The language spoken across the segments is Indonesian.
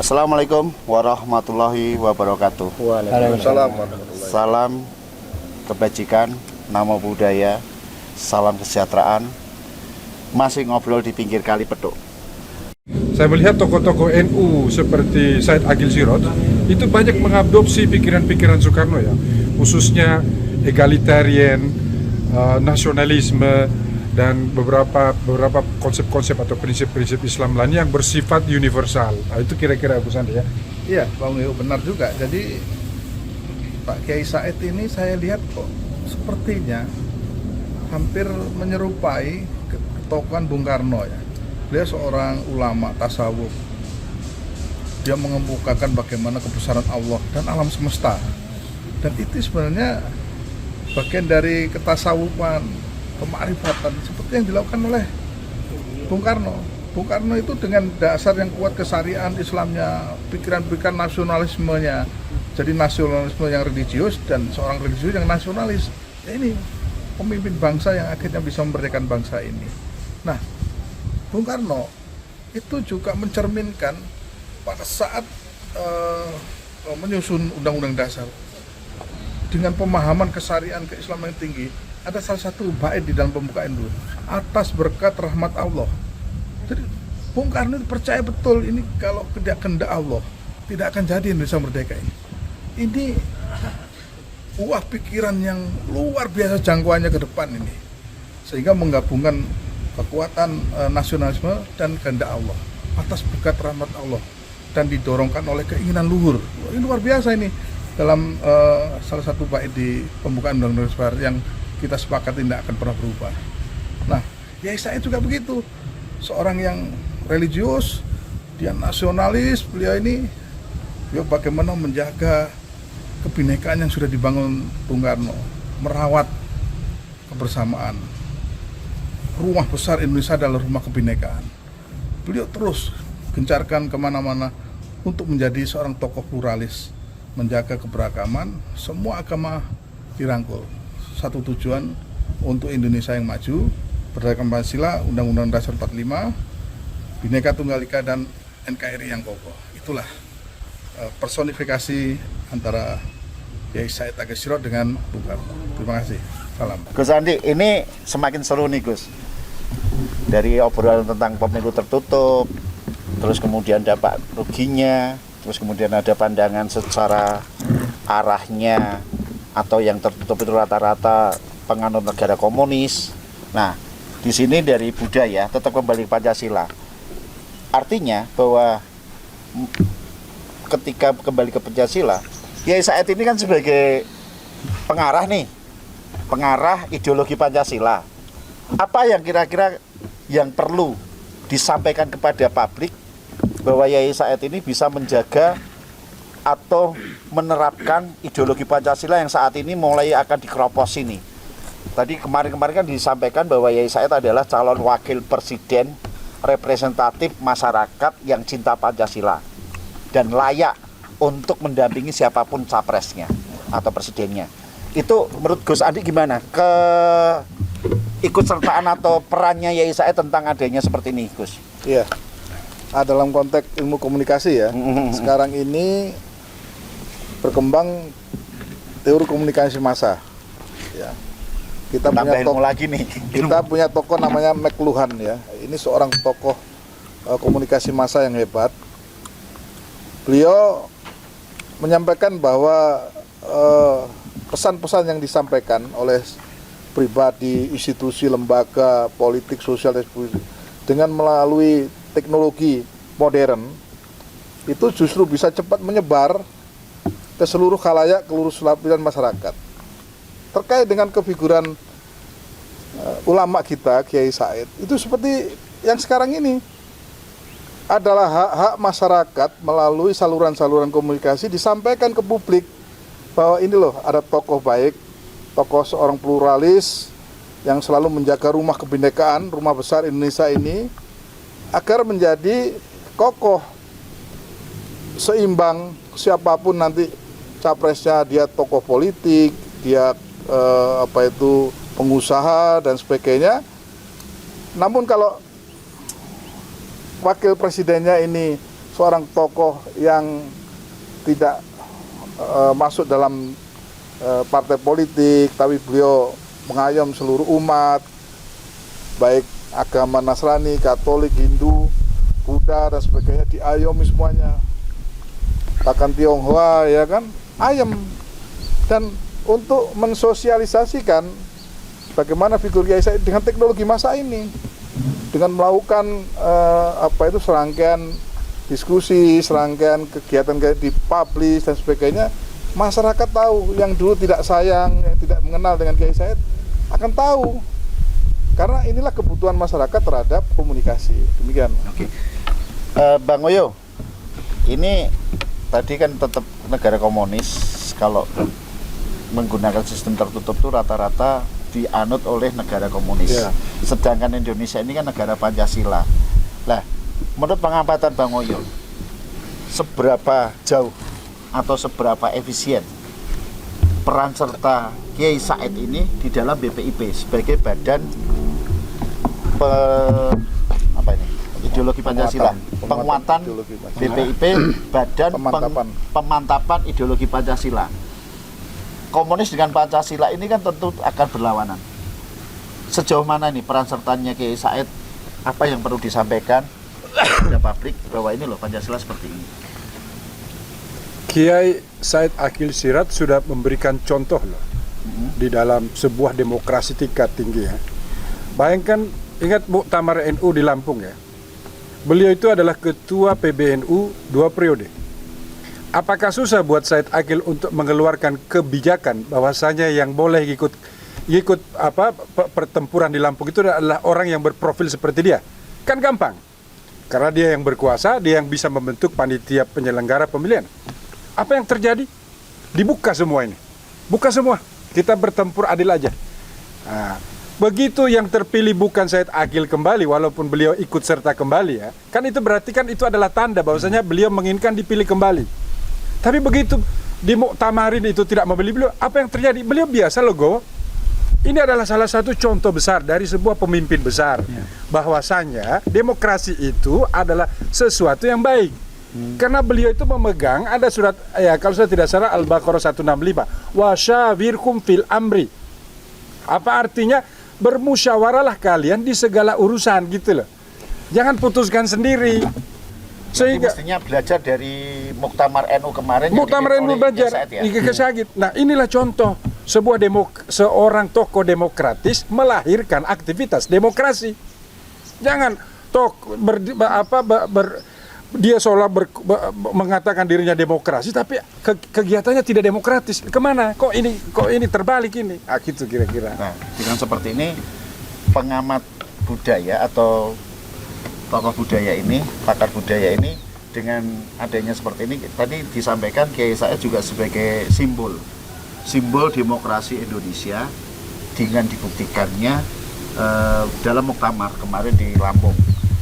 Assalamualaikum warahmatullahi wabarakatuh. Waalaikumsalam. Salam kebajikan, nama budaya, salam kesejahteraan. Masih ngobrol di pinggir kali Peduk. Saya melihat tokoh-tokoh NU seperti Said Agil Sirot itu banyak mengadopsi pikiran-pikiran Soekarno ya, khususnya egalitarian, nasionalisme, dan beberapa konsep-konsep atau prinsip-prinsip Islam lain yang bersifat universal. Nah, itu kira-kira Bu Sandi ya. Iya, Bang Yu, benar juga. Jadi Pak Kiai Said ini saya lihat kok sepertinya hampir menyerupai ketokohan Bung Karno ya. Dia seorang ulama tasawuf. Dia mengemukakan bagaimana kebesaran Allah dan alam semesta. Dan itu sebenarnya bagian dari ketasawufan, kemarifatan seperti yang dilakukan oleh Bung Karno. Bung Karno itu dengan dasar yang kuat kesyariatan Islamnya, pikiran-pikiran nasionalismenya. Jadi nasionalisme yang religius dan seorang religius yang nasionalis. Ini pemimpin bangsa yang akhirnya bisa memerdekakan bangsa ini. Nah, Bung Karno itu juga mencerminkan pada saat menyusun Undang-Undang Dasar dengan pemahaman kesyariatan keislaman yang tinggi. Ada salah satu bait di dalam pembukaan dulu, atas berkat rahmat Allah. Jadi Bung Karno percaya betul ini kalau tidak kehendak Allah tidak akan jadi Indonesia merdeka ini. Ini pikiran yang luar biasa jangkauannya ke depan ini, sehingga menggabungkan kekuatan nasionalisme dan kehendak Allah atas berkat rahmat Allah dan didorongkan oleh keinginan luhur. Ini luar biasa ini dalam salah satu bait di pembukaan Undang-Undang Dasar yang kita sepakat tidak akan pernah berubah. Nah, Kiai Said juga begitu, seorang yang religius, dia nasionalis. Beliau ini bagaimana menjaga kebinekaan yang sudah dibangun Bung Karno, merawat kebersamaan. Rumah besar Indonesia adalah rumah kebinekaan. Beliau terus gencarkan kemana-mana untuk menjadi seorang tokoh pluralis, menjaga keberagaman, semua agama dirangkul. Satu tujuan untuk Indonesia yang maju, berdasarkan Pancasila, Undang-Undang Dasar 45, Bhinneka Tunggal Ika dan NKRI yang kokoh. Itulah personifikasi antara Kiai Said Agil Sirot dengan Bung Karno. Terima kasih. Salam. Gus Andi, ini semakin seru nih Gus. Dari obrolan tentang pemilu tertutup, terus kemudian dampak ruginya, terus kemudian ada pandangan secara arahnya, atau yang tertutup itu rata-rata penganut negara komunis. Nah, di sini dari budaya tetap kembali ke Pancasila. Artinya bahwa ketika kembali ke Pancasila, Kiai Said ini kan sebagai pengarah nih, pengarah ideologi Pancasila. Apa yang kira-kira yang perlu disampaikan kepada publik bahwa Kiai Said ini bisa menjaga atau menerapkan ideologi Pancasila yang saat ini mulai akan dikeropos ini. Tadi kemarin-kemarin kan disampaikan bahwa Kiai Said adalah calon wakil presiden representatif masyarakat yang cinta Pancasila dan layak untuk mendampingi siapapun capresnya atau presidennya. Itu menurut Gus Andi gimana? Ikut sertaan atau perannya Kiai Said tentang adanya seperti ini, Gus? Iya. Dalam konteks ilmu komunikasi ya, sekarang ini berkembang teori komunikasi massa. Ya. Kita punya tokoh lagi nih. Kita punya tokoh namanya McLuhan ya. Ini seorang tokoh komunikasi massa yang hebat. Beliau menyampaikan bahwa pesan-pesan yang disampaikan oleh pribadi, institusi, lembaga, politik, sosial, dengan melalui teknologi modern itu justru bisa cepat menyebar ke seluruh khalayak, ke seluruh lapisan masyarakat. Terkait dengan kefiguran ulama kita, Kiai Said, itu seperti yang sekarang ini adalah hak-hak masyarakat melalui saluran-saluran komunikasi disampaikan ke publik bahwa ini loh ada tokoh baik, tokoh seorang pluralis yang selalu menjaga rumah kebinekaan, rumah besar Indonesia ini agar menjadi kokoh, seimbang siapapun nanti capresnya, dia tokoh politik, dia pengusaha dan sebagainya. Namun kalau wakil presidennya ini seorang tokoh yang tidak masuk dalam partai politik, tapi beliau mengayom seluruh umat, baik agama Nasrani, Katolik, Hindu, Buddha dan sebagainya, diayomi semuanya. Bahkan Tionghoa ya kan, ayem. Dan untuk mensosialisasikan bagaimana figur Kiai Said dengan teknologi masa ini, dengan melakukan serangkaian diskusi, serangkaian kegiatan kayak dipublish dan sebagainya, masyarakat tahu. Yang dulu tidak sayang, yang tidak mengenal dengan Kiai Said akan tahu, karena inilah kebutuhan masyarakat terhadap komunikasi. Demikian. Oke. Bang Oyo, ini tadi kan tetap negara komunis, kalau menggunakan sistem tertutup itu rata-rata dianut oleh negara komunis. Yeah. Sedangkan Indonesia ini kan negara Pancasila. Lah, menurut pengamatan Bang Oyo, seberapa jauh atau seberapa efisien peran serta Kiai Said ini di dalam BPIP sebagai badan ideologi Pancasila, penguatan ideologi Pancasila. BPIP, badan pemantapan ideologi Pancasila. Komunis dengan Pancasila ini kan tentu akan berlawanan. Sejauh mana nih peran sertanya Kiai Said? Apa yang perlu disampaikan kepada publik bahwa ini loh Pancasila seperti ini? Kiai Said Akil Siraj sudah memberikan contoh loh di dalam sebuah demokrasi tingkat tinggi ya. Bayangkan, ingat Muktamar NU di Lampung ya. Beliau itu adalah ketua PBNU 2 periode. Apakah susah buat Said Akil untuk mengeluarkan kebijakan bahwasanya yang boleh ikut pertempuran di Lampung itu adalah orang yang berprofil seperti dia? Kan gampang. Karena dia yang berkuasa, dia yang bisa membentuk panitia penyelenggara pemilihan. Apa yang terjadi? Dibuka semua ini. Buka semua. Kita bertempur adil aja. Nah, begitu yang terpilih bukan Said Akil kembali, walaupun beliau ikut serta kembali ya, kan itu berarti kan itu adalah tanda bahwasanya beliau menginginkan dipilih kembali. Tapi begitu di Muktamarin itu tidak membeli beliau, apa yang terjadi? Beliau biasa logo. Ini adalah salah satu contoh besar dari sebuah pemimpin besar bahwasanya demokrasi itu adalah sesuatu yang baik. Karena beliau itu memegang ada surat ya kalau saya tidak salah Al-Baqarah 165, wasyawirhum fil amri. Apa artinya? Bermusyawarahlah kalian di segala urusan gitu loh. Jangan putuskan sendiri. Sehingga mestinya belajar dari Muktamar NU kemarin. Muktamar NU belajar Nah, inilah contoh sebuah seorang tokoh demokratis melahirkan aktivitas demokrasi. Jangan dia seolah mengatakan dirinya demokrasi tapi kegiatannya tidak demokratis. Kemana? Kok ini terbalik ini? Gitu kira-kira. Nah, dengan seperti ini pengamat budaya atau tokoh budaya ini, pakar budaya ini, dengan adanya seperti ini tadi disampaikan Kiai Said juga sebagai simbol demokrasi Indonesia dengan dibuktikannya dalam muktamar kemarin di Lampung,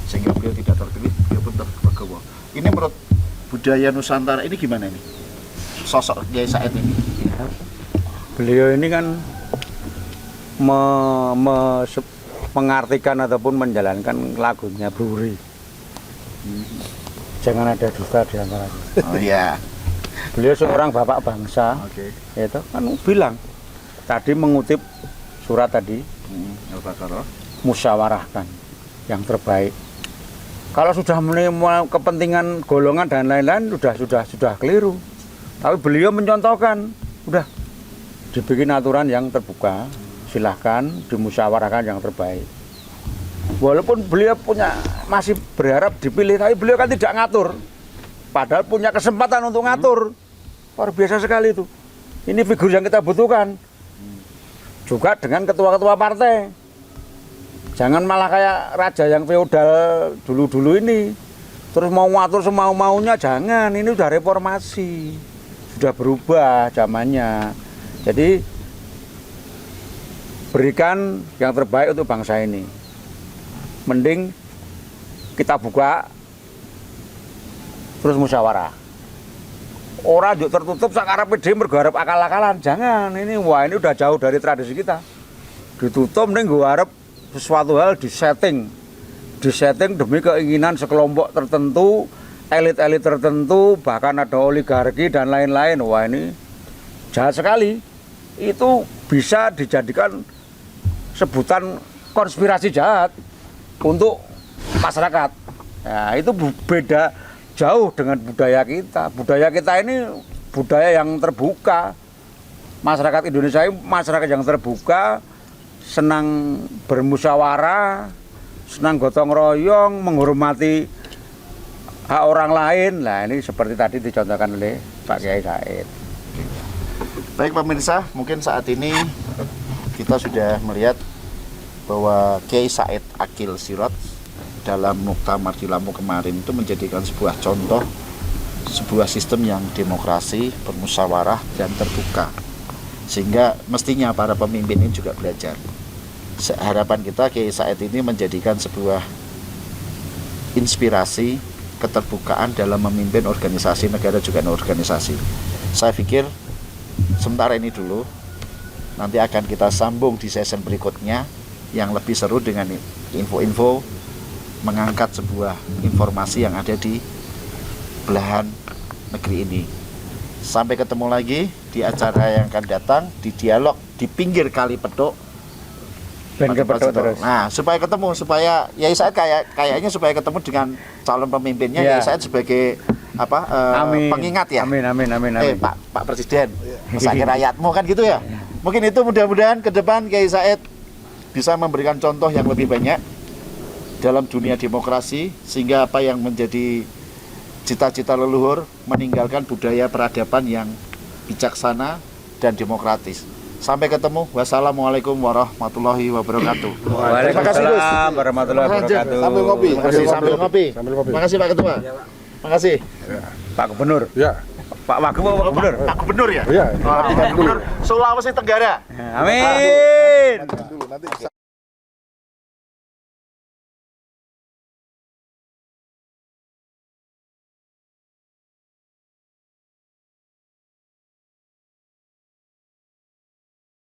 sehingga beliau tidak terpilih, beliau pun terlegowo. Ini menurut budaya Nusantara ini gimana nih sosok Kiai Said ini? Beliau ini kan mengartikan ataupun menjalankan lagunya Bruri. Jangan ada dusta di antara kita. Oh iya. Beliau seorang bapak bangsa. Oke. Itu kan bilang tadi mengutip surat tadi, Al-Baqarah, musyawarahkan yang terbaik. Kalau sudah kepentingan golongan dan lain-lain sudah keliru. Tapi beliau mencontohkan, udah dibikin aturan yang terbuka. Silahkan dimusyawarahkan yang terbaik. Walaupun beliau masih berharap dipilih, tapi beliau kan tidak ngatur. Padahal punya kesempatan untuk ngatur. Luar biasa sekali itu. Ini figur yang kita butuhkan. Juga dengan ketua-ketua partai. Jangan malah kayak raja yang feodal dulu-dulu ini. Terus mau ngatur semau-maunya, jangan. Ini udah reformasi. Sudah berubah zamannya. Jadi berikan yang terbaik untuk bangsa ini. Mending kita buka terus musyawarah. Orang juga tertutup sekarang PD bergarap akal-akalan. Jangan, ini ini udah jauh dari tradisi kita. Ditutup mending gue harap sesuatu hal disetting demi keinginan sekelompok tertentu elit-elit tertentu, bahkan ada oligarki dan lain-lain. Wah, ini jahat sekali. Itu bisa dijadikan sebutan konspirasi jahat untuk masyarakat. Nah, itu beda jauh dengan budaya kita. Budaya kita ini budaya yang terbuka. Masyarakat Indonesia ini masyarakat yang terbuka, senang bermusyawarah, senang gotong royong, menghormati hak orang lain. Nah, ini seperti tadi dicontohkan oleh Pak Kiai Said. Baik pemirsa, mungkin saat ini kita sudah melihat bahwa Kiai Said Aqil Sirot dalam muktamar di Lampung kemarin itu menjadikan sebuah contoh, sebuah sistem yang demokrasi, bermusyawarah dan terbuka. Sehingga mestinya para pemimpin ini juga belajar. Harapan kita Kiai Said ini menjadikan sebuah inspirasi keterbukaan dalam memimpin organisasi negara juga organisasi. Saya pikir sementara ini dulu, nanti akan kita sambung di season berikutnya yang lebih seru dengan info-info mengangkat sebuah informasi yang ada di belahan negeri ini. Sampai ketemu lagi di acara yang akan datang, di dialog di pinggir Kali Pedok. Terus. Nah, supaya ketemu, supaya Kiai Said kayaknya supaya ketemu dengan calon pemimpinnya, Kiai Said sebagai pengingat ya. Amin. Pak Presiden, sakit rakyatmu kan gitu ya. Mungkin itu mudah-mudahan ke depan Kiai Said bisa memberikan contoh yang lebih banyak dalam dunia demokrasi, sehingga apa yang menjadi cita-cita leluhur meninggalkan budaya peradaban yang bijaksana dan demokratis. Sampai ketemu. Wassalamualaikum warahmatullahi wabarakatuh. Waalaikumsalam warahmatullahi wabarakatuh. Sambil ngopi. Sambil ngopi. Makasih Pak Ketua. Makasih. Pak Gubernur. Ya. Pak Wagub Pak Gubernur. Pak Gubernur ya? Iya. Pak Gubernur Sulawesi Tenggara. Amin. Dulu nanti bisa